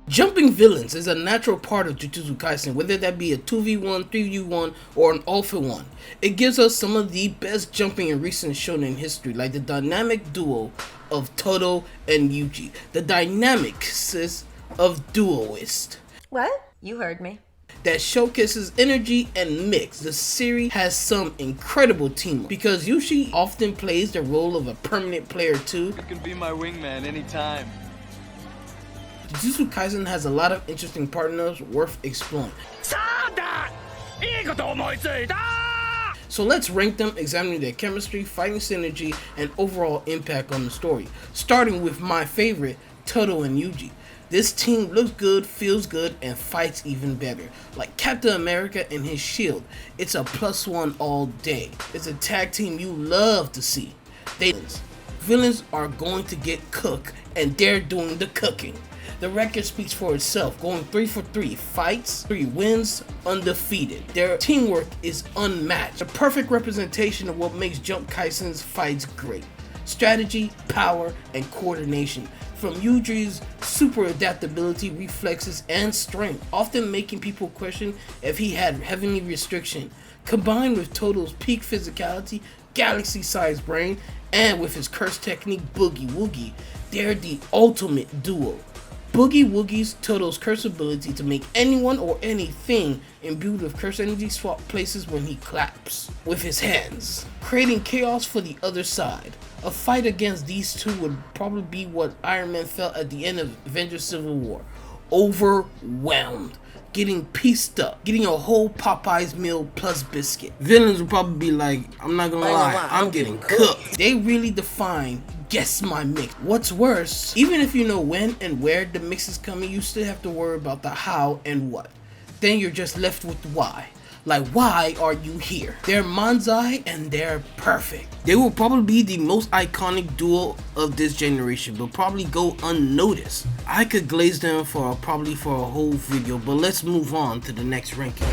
Jumping villains is a natural part of Jujutsu Kaisen, whether that be a 2v1, 3v1, or an all for one. It gives us some of the best jumping in recent shonen history, like the dynamic duo of Todo and Yuji, the dynamics of Duoist. What? You heard me. That showcases energy and mix. The series has some incredible teamwork because Yuji often plays the role of a permanent player too. You can be my wingman anytime. Jujutsu Kaisen has a lot of interesting partners worth exploring. So let's rank them, examining their chemistry, fighting synergy, and overall impact on the story. Starting with my favorite, Todo and Yuji. This team looks good, feels good, and fights even better. Like Captain America and his shield, it's a +1 all day. It's a tag team you love to see. Villains are going to get cooked, and they're doing the cooking. The record speaks for itself, going 3 for 3 fights, 3 wins, undefeated. Their teamwork is unmatched, a perfect representation of what makes Jump Kaisen's fights great. Strategy, power, and coordination. From Yuji's super adaptability, reflexes, and strength, often making people question if he had heavenly restriction, combined with Todo's peak physicality, galaxy-sized brain, and with his curse technique Boogie Woogie, they're the ultimate duo. Boogie Woogie's Todo's curse ability to make anyone or anything imbued with curse energy swap places when he claps with his hands, creating chaos for the other side. A fight against these two would probably be what Iron Man felt at the end of Avengers Civil War. Overwhelmed, getting pieced up, getting a whole Popeye's meal plus biscuit. Villains would probably be like, I'm not gonna lie, I'm getting cooked. They really define guess my mix. What's worse, even if you know when and where the mix is coming, you still have to worry about the how and what. Then you're just left with why. Like, why are you here? They're Manzai and they're perfect. They will probably be the most iconic duo of this generation, but probably go unnoticed. I could glaze them probably for a whole video, but let's move on to the next ranking.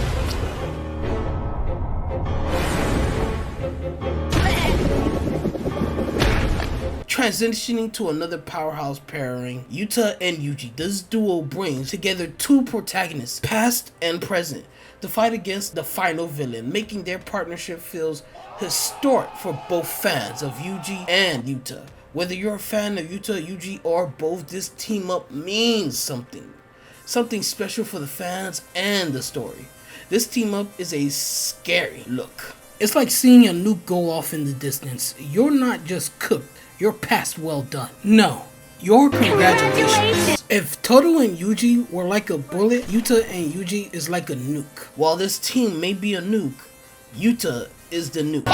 Transitioning to another powerhouse pairing, Yuta and Yuji. This duo brings together two protagonists, past and present, to fight against the final villain, making their partnership feels historic for both fans of Yuji and Yuta. Whether you're a fan of Yuta, Yuji, or both, this team up means something. Something special for the fans and the story. This team up is a scary look. It's like seeing a nuke go off in the distance. You're not just cooked, you're past well done. No, your congratulations. If Todo and Yuji were like a bullet, Yuta and Yuji is like a nuke. While this team may be a nuke, Yuta is the nuke.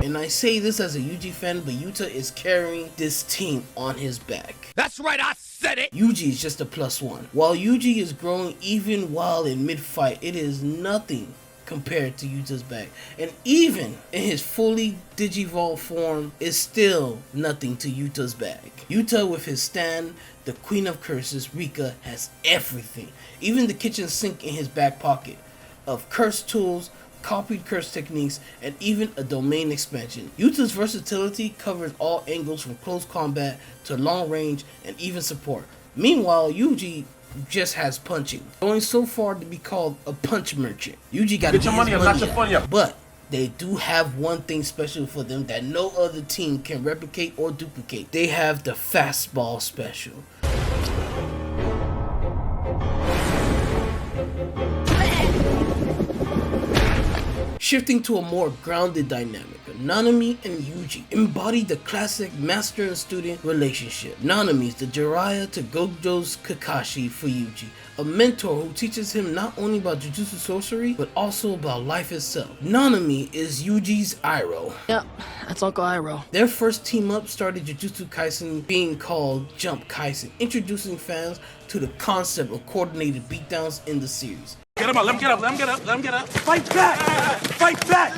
And I say this as a Yuji fan, but Yuta is carrying this team on his back. That's right, I said it! Yuji is just a +1. While Yuji is growing even while in mid-fight, it is nothing compared to Yuta's back. And even in his fully digivolved form, is still nothing to Yuta's back. Yuta with his stand, the Queen of Curses, Rika, has everything. Even the kitchen sink in his back pocket of curse tools, copied curse techniques, and even a domain expansion. Yuta's versatility covers all angles from close combat to long range and even support. Meanwhile, Yuji just has punching, going so far to be called a punch merchant. Yuji got to get your money up, but they do have one thing special for them that no other team can replicate or duplicate. They have the fastball special. Shifting to a more grounded dynamic, Nanami and Yuji embody the classic master and student relationship. Nanami is the Jiraiya to Gojo's Kakashi for Yuji, a mentor who teaches him not only about Jujutsu sorcery, but also about life itself. Nanami is Yuji's Iroh. Yep, that's Uncle Iroh. Their first team up started Jujutsu Kaisen being called Jump Kaisen, introducing fans to the concept of coordinated beatdowns in the series. Get him up, let him get up, let him get up, let him get up. Fight back! Fight back!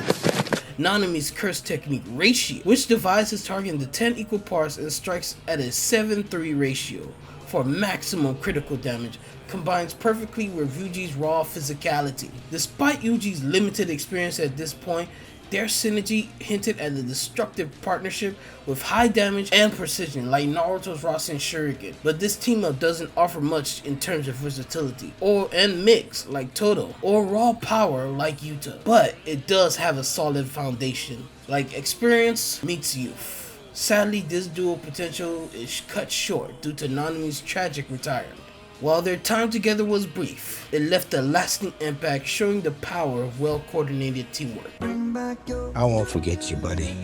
Nanami's curse technique, Ratio, which divides his target into 10 equal parts and strikes at a 7-3 ratio for maximum critical damage, combines perfectly with Yuji's raw physicality. Despite Yuji's limited experience at this point, Their synergy hinted at a destructive partnership with high damage and precision like Naruto's Rasen Shuriken, but this team up doesn't offer much in terms of versatility and mix like Todo, or raw power like Yuta, but it does have a solid foundation like experience meets youth. Sadly, this duo potential is cut short due to Nanami's tragic retirement. While their time together was brief, it left a lasting impact, showing the power of well-coordinated teamwork. I won't forget you, buddy.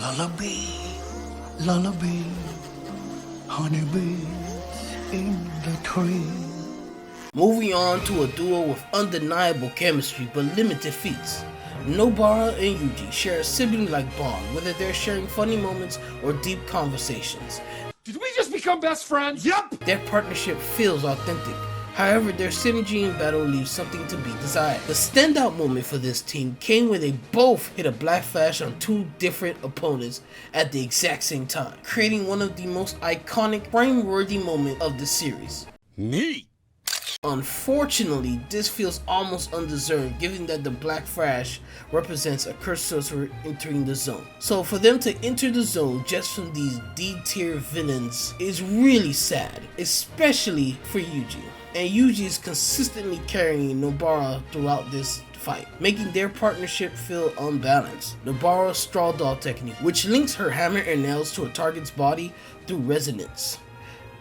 Lullaby, lullaby, honeybees in the tree. Moving on to a duo with undeniable chemistry but limited feats. Nobara and Yuji share a sibling-like bond, whether they're sharing funny moments or deep conversations. Did we just become best friends? Yup! Their partnership feels authentic. However, their synergy in battle leaves something to be desired. The standout moment for this team came when they both hit a black flash on two different opponents at the exact same time, creating one of the most iconic, frame-worthy moments of the series. Me. Unfortunately, this feels almost undeserved given that the Black Flash represents a cursed sorcerer entering the zone. So for them to enter the zone just from these D-tier villains is really sad, especially for Yuji. And Yuji is consistently carrying Nobara throughout this fight, making their partnership feel unbalanced. Nobara's straw doll technique, which links her hammer and nails to a target's body through resonance,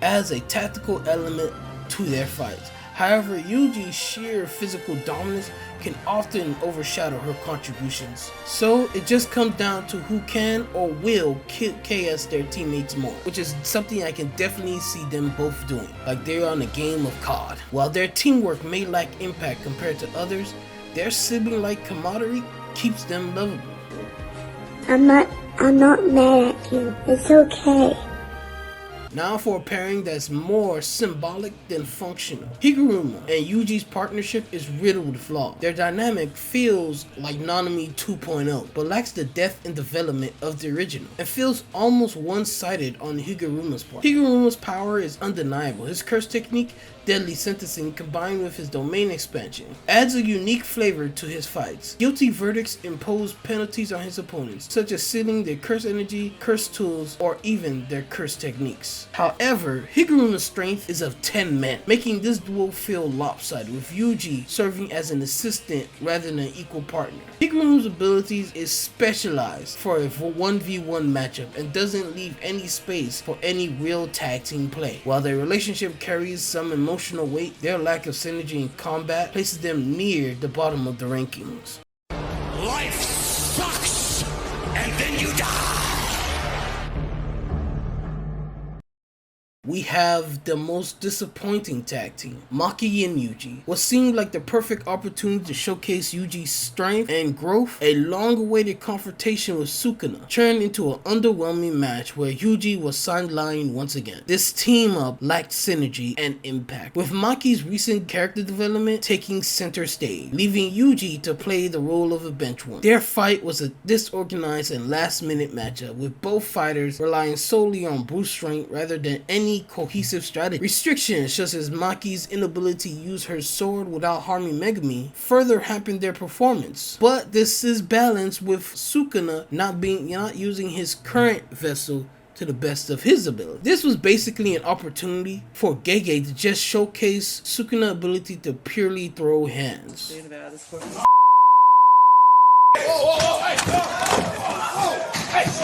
adds a tactical element to their fights. However, Yuji's sheer physical dominance can often overshadow her contributions. So it just comes down to who can or will KS their teammates more, which is something I can definitely see them both doing, like they're on a game of COD. While their teamwork may lack impact compared to others, their sibling-like camaraderie keeps them lovable. I'm not mad at you. It's okay. Now for a pairing that's more symbolic than functional. Higurruma and Yuji's partnership is riddled with flaws. Their dynamic feels like Nanami 2.0, but lacks the depth and development of the original, and feels almost one-sided on Higurruma's part. Higurruma's power is undeniable. His curse technique, deadly sentencing, combined with his domain expansion, adds a unique flavor to his fights. Guilty verdicts impose penalties on his opponents, such as sealing their curse energy, curse tools, or even their curse techniques. However, Higuruma's strength is of 10 men, making this duo feel lopsided, with Yuji serving as an assistant rather than an equal partner. Higuruma's abilities is specialized for a 1v1 matchup and doesn't leave any space for any real tag team play. While their relationship carries some emotional weight, their lack of synergy in combat places them near the bottom of the rankings. Life sucks, and then you die. We have the most disappointing tag team, Maki and Yuji. What seemed like the perfect opportunity to showcase Yuji's strength and growth, a long-awaited confrontation with Sukuna turned into an underwhelming match where Yuji was sidelined once again. This team-up lacked synergy and impact, with Maki's recent character development taking center stage, leaving Yuji to play the role of a benchwarmer. Their fight was a disorganized and last-minute matchup, with both fighters relying solely on brute strength rather than any cohesive strategy. Restrictions such as Maki's inability to use her sword without harming Megumi further hampered their performance. But this is balanced with Sukuna not using his current vessel to the best of his ability. This was basically an opportunity for Gege to just showcase Sukuna's ability to purely throw hands.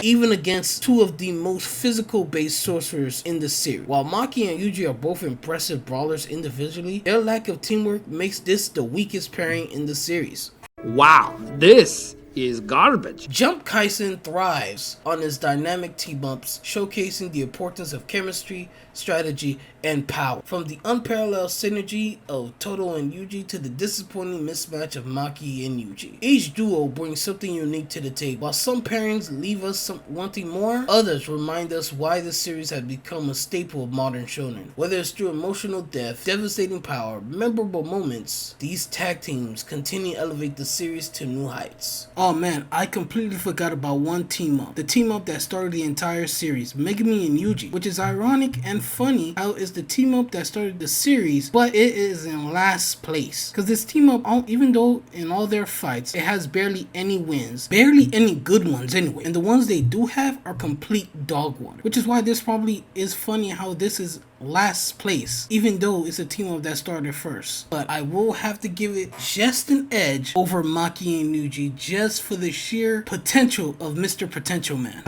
Even against two of the most physical-based sorcerers in the series. While Maki and Yuji are both impressive brawlers individually, their lack of teamwork makes this the weakest pairing in the series. Wow, this is garbage. Jump Kaisen thrives on its dynamic team-ups, showcasing the importance of chemistry, strategy, and power. From the unparalleled synergy of Todo and Yuji to the disappointing mismatch of Maki and Yuji. Each duo brings something unique to the table. While some pairings leave us wanting more, others remind us why this series has become a staple of modern shonen. Whether it's through emotional depth, devastating power, memorable moments, these tag teams continue to elevate the series to new heights. Oh man, I completely forgot about one team up. The team up that started the entire series, Megumi and Yuji, which is ironic and funny how it's the team up that started the series, but it is in last place. Because this team up, even though in all their fights, it has barely any wins, barely any good ones anyway, and the ones they do have are complete dog water, which is why this probably is funny how this is last place, even though it's a team up that started first. But I will have to give it just an edge over Maki and Yuji just for the sheer potential of Mr. Potential Man.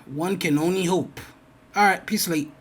One can only hope. Alright, peace late.